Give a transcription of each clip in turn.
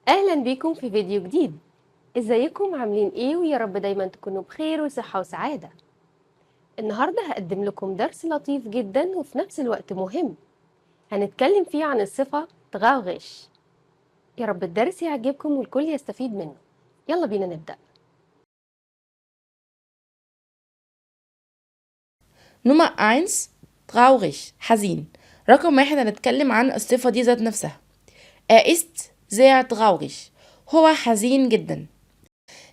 أهلا بيكم في فيديو جديد. ازيكم عاملين ايه؟ ويا رب دايما تكونوا بخير وصحة وسعادة. النهاردة هقدم لكم درس لطيف جدا وفي نفس الوقت مهم. هنتكلم فيه عن الصفة تغاوغش. يا رب الدرس يعجبكم والكل يستفيد منه. يلا بينا نبدأ. Nummer 1 traurig حزين. رقم 1 هنتكلم عن الصفة دي ذات نفسها. ist sehr traurig هو حزين جدا.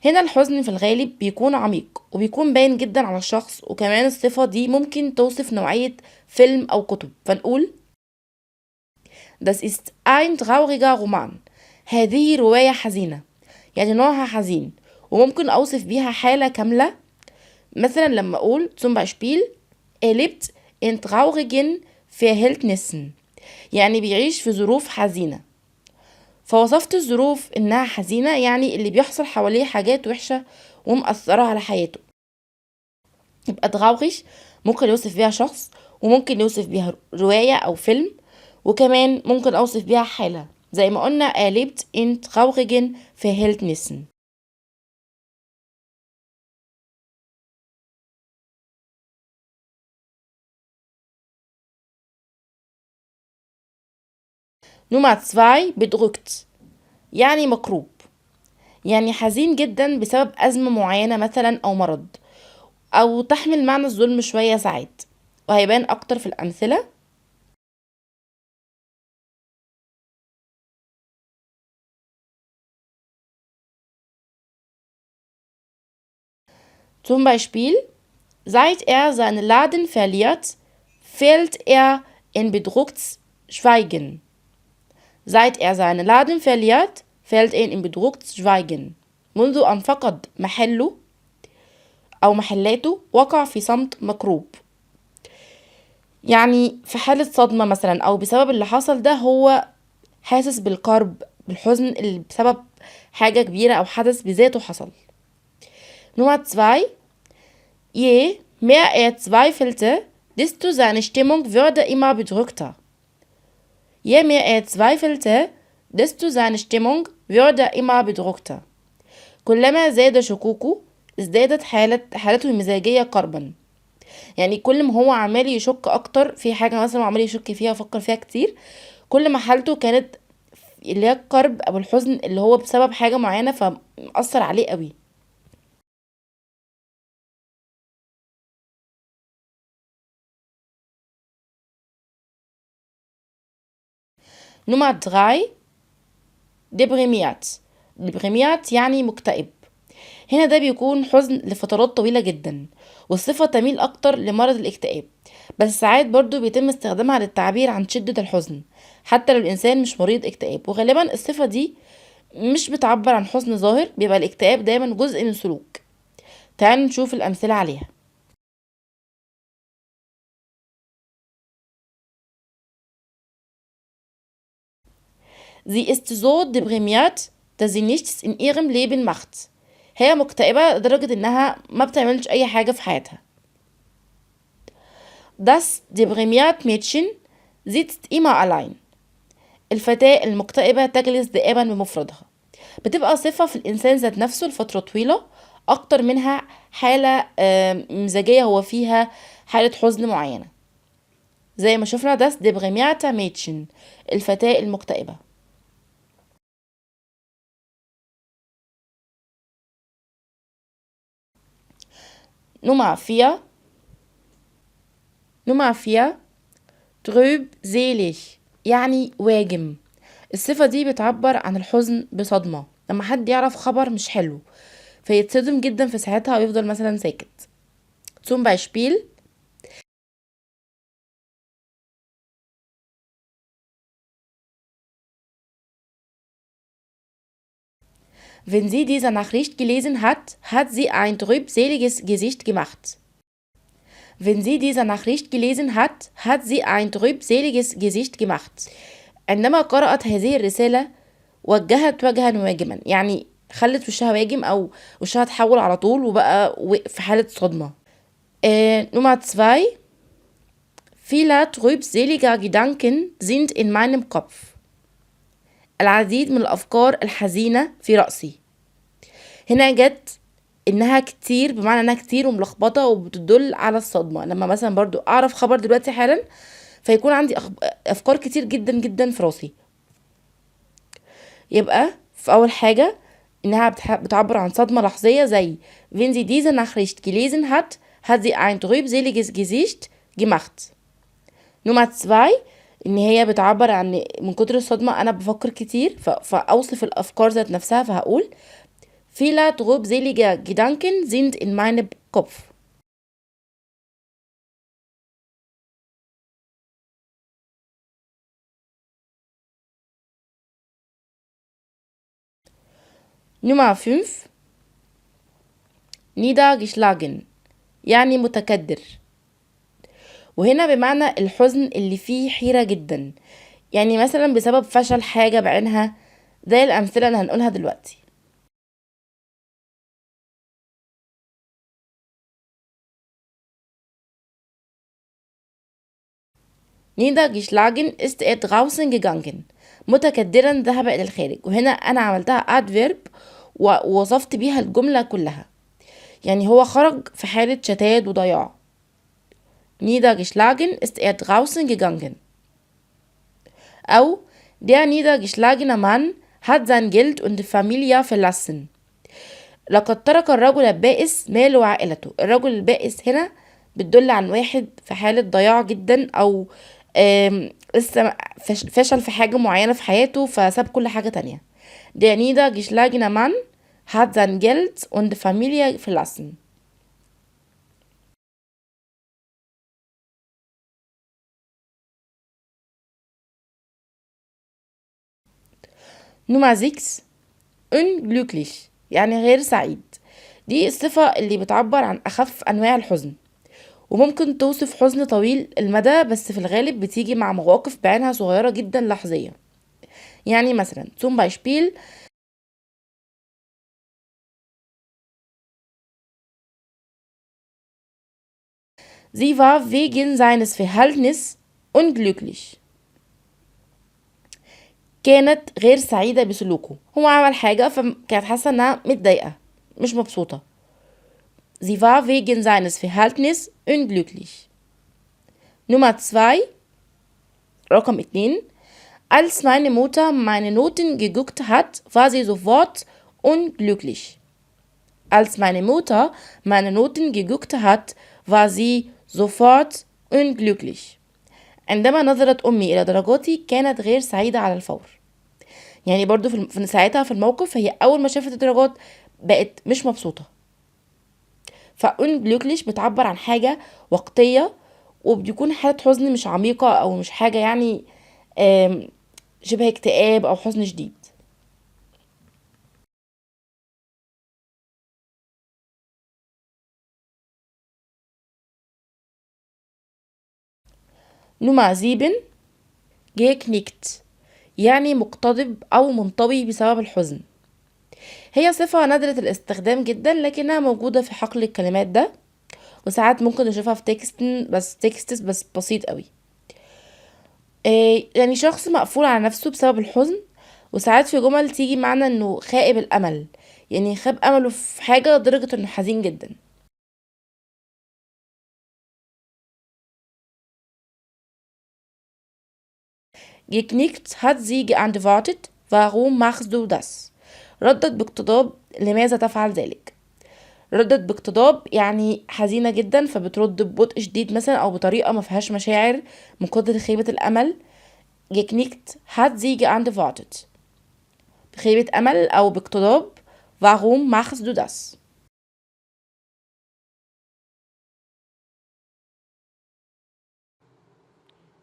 هنا الحزن في الغالب بيكون عميق وبيكون باين جدا على الشخص، وكمان الصفة دي ممكن توصف نوعية فيلم أو كتب، فنقول Das ist ein trauriger Roman. هذه رواية حزينة، يعني نوعها حزين، وممكن أوصف بيها حالة كاملة. مثلا لما أقول zum Beispiel er lebt in traurigen Verhältnissen، يعني بيعيش في ظروف حزينة. فوصفت الظروف إنها حزينة، يعني اللي بيحصل حواليه حاجات وحشة ومأثرة على حياته. يبقى traurig ممكن يوصف بيها شخص، وممكن يوصف بيها رواية أو فيلم، وكمان ممكن أوصف بيها حالة زي ما قلنا er lebt in traurigen Verhältnissen. Nummer 2 bedrückt يعني مكروب، يعني حزين جدا بسبب أزمة معينة مثلا أو مرض، أو تحمل معنى الظلم شوية ساعات، وهيبان أكتر في الأمثلة. Zum Beispiel seit er seinen Laden verliert fällt er in bedrucktes Schweigen. seit er seinen Laden verliert fällt er in bedrucktes Schweigen. منذ أن فقد محله أو محلاته وقع في صمت مكروب، يعني في حالة صدمة مثلا أو بسبب اللي حصل ده هو حاسس بالكرب بالحزن اللي بسبب حاجة كبيرة أو حدث بذاته حصل. Nummer 2 je mehr er zweifelte desto seine Stimmung wurde immer bedrückter. je mehr er zweifelte desto seine Stimmung wurde immer bedrückter. كلما زاد شكوكه ازدادت حالته المزاجية كربا، يعني كل ما هو عمال يشك اكتر في حاجة مثلا وعمال يشك فيها وفكر فيها كتير، كل ما حالته كانت اللي هي الكرب او الحزن اللي هو بسبب حاجة معينة فمأثر عليه قوي. Nummer 3 deprimiert. deprimiert يعني مكتئب. هنا ده بيكون حزن لفترات طويلة جدا، والصفة تميل أكتر لمرض الاكتئاب، بس ساعات برضو بيتم استخدامها للتعبير عن شدة الحزن حتى لو الإنسان مش مريض اكتئاب. وغالبا الصفة دي مش بتعبر عن حزن ظاهر، بيبقى الاكتئاب دايما جزء من سلوك. تعالوا نشوف الأمثلة عليها. Sie ist so deprimiert, dass sie nichts in ihrem Leben macht. هي مكتئبة لدرجة إنها ما بتعملش أي حاجة في حياتها. Das deprimiert Mädchen sitzt immer allein. الفتاة المكتئبة تجلس دائما بمفردها. بتبقى صفة في الإنسان ذات نفسه لفترة طويلة أكتر منها حالة مزاجية هو فيها حالة حزن معينة، زي ما شفنا das deprimierte Mädchen الفتاة المكتئبة. Nummer 4 Nummer 4 trübselig يعني واجم. الصفة دي بتعبر عن الحزن بصدمة، لما حد يعرف خبر مش حلو فيتصدم جدا في ساعتها ويفضل مثلا ساكت. zum Beispiel wenn sie diese Nachricht gelesen hat, hat sie ein trübseliges Gesicht gemacht. wenn sie diese Nachricht gelesen hat, hat sie ein trübseliges Gesicht gemacht. عندما قرأت هذه الرسالة وجهت وجها واجما، يعني خلت وشها واجم أو وشها اتحول على طول وبقى في حالة صدمة. Nummer 2 viele trübselige Gedanken sind in meinem Kopf. العديد من الأفكار الحزينة في رأسي. هنا جت إنها كتير، بمعنى إنها كتير وملخبطة وبتدل على الصدمة. لما مثلا برضو أعرف خبر دلوقتي حالا فيكون عندي أفكار كتير جدا جدا في راسي. يبقى في أول حاجة إنها بتعبر عن صدمة لحظية، زي wenn sie diese Nachricht gelesen hat, hat sie ein trübseliges Gesicht gemacht. نمرة 2 إن هي بتعبر عن من كتر الصدمة أنا بفكر كتير، فأوصف الأفكار ذات نفسها، فهقول viele trübselige Gedanken sind in meinem Kopf. نمرة 5 niedergeschlagen يعني متكدر، وهنا بمعنى الحزن اللي فيه حيرة جدا، يعني مثلا بسبب فشل حاجة بعينها، زي الأمثلة اللي هنقولها دلوقتي. niedergeschlagen ist er draußen gegangen. متكدرا ذهب إلى الخارج، وهنا أنا عملتها adverb ووصفت بيها الجملة كلها، يعني هو خرج في حالة شتات وضياع. niedergeschlagen ist er draußen gegangen. أو der niedergeschlagene Mann hat sein Geld und die Familie verlassen. لقد ترك الرجل البائس ماله وعائلته. الرجل البائس هنا بتدل عن واحد في حالة ضياع جدا، أو لسه فشل في حاجة معينة في حياته فساب كل حاجة تانية. Der niedergeschlagene Mann hat sein Geld und die Familie verlassen. Nummer 6 unglücklich يعني غير سعيد. دي الصفة اللي بتعبر عن أخف أنواع الحزن، وممكن توصف حزن طويل المدى، بس في الغالب بتيجي مع مواقف بعينها صغيرة جدا لحظية. يعني مثلا zum Beispiel sie war wegen seines Verhaltens unglücklich. كانت غير سعيدة بسلوكه، هو عمل حاجة فكانت حاسة انها متضايقة مش مبسوطة. sie war wegen seines Verhaltens unglücklich. Nummer 2 رقم 2 als meine Mutter meine Noten geguckt hat, war sie sofort unglücklich. Als meine Mutter meine Noten geguckt hat, war sie sofort unglücklich. عندما نظرت أمي إلى درجاتي كانت غير سعيدة على الفور. يعني برضو في ساعتها في الموقف هي أول ما شافت الدرجات بقت مش مبسوطة. فunglücklich بتعبر عن حاجة وقتية، وبيكون حالة حزن مش عميقة أو مش حاجة يعني شبه اكتئاب أو حزن شديد. نمرة 7 geknickt يعني مقتضب أو منطوي بسبب الحزن. هي صفة نادرة الاستخدام جدا، لكنها موجودة في حقل الكلمات ده، وساعات ممكن نشوفها في تكست بس بسيط قوي. يعني شخص مقفول على نفسه بسبب الحزن، وساعات في جمل تيجي معنى انه خائب الامل، يعني خاب امله في حاجة لدرجة انه حزين جدا. geknickt hat sie geantwortet warum machst du das. ردت باقتضاب لماذا تفعل ذلك. ردت باقتضاب يعني حزينة جدا، فبترد ببطء شديد مثلا او بطريقة ما فيهاش مشاعر من كتر خيبة الامل. geknickt hat sie geantwortet بخيبة امل او باقتضاب warum machst du das.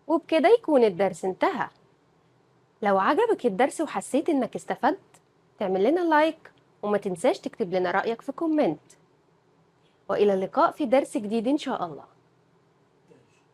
وبكده يكون الدرس انتهى. لو عجبك الدرس وحسيت انك استفدت تعمل لنا لايك، وما تنساش تكتب لنا رأيك في كومنت. وإلى اللقاء في درس جديد إن شاء الله.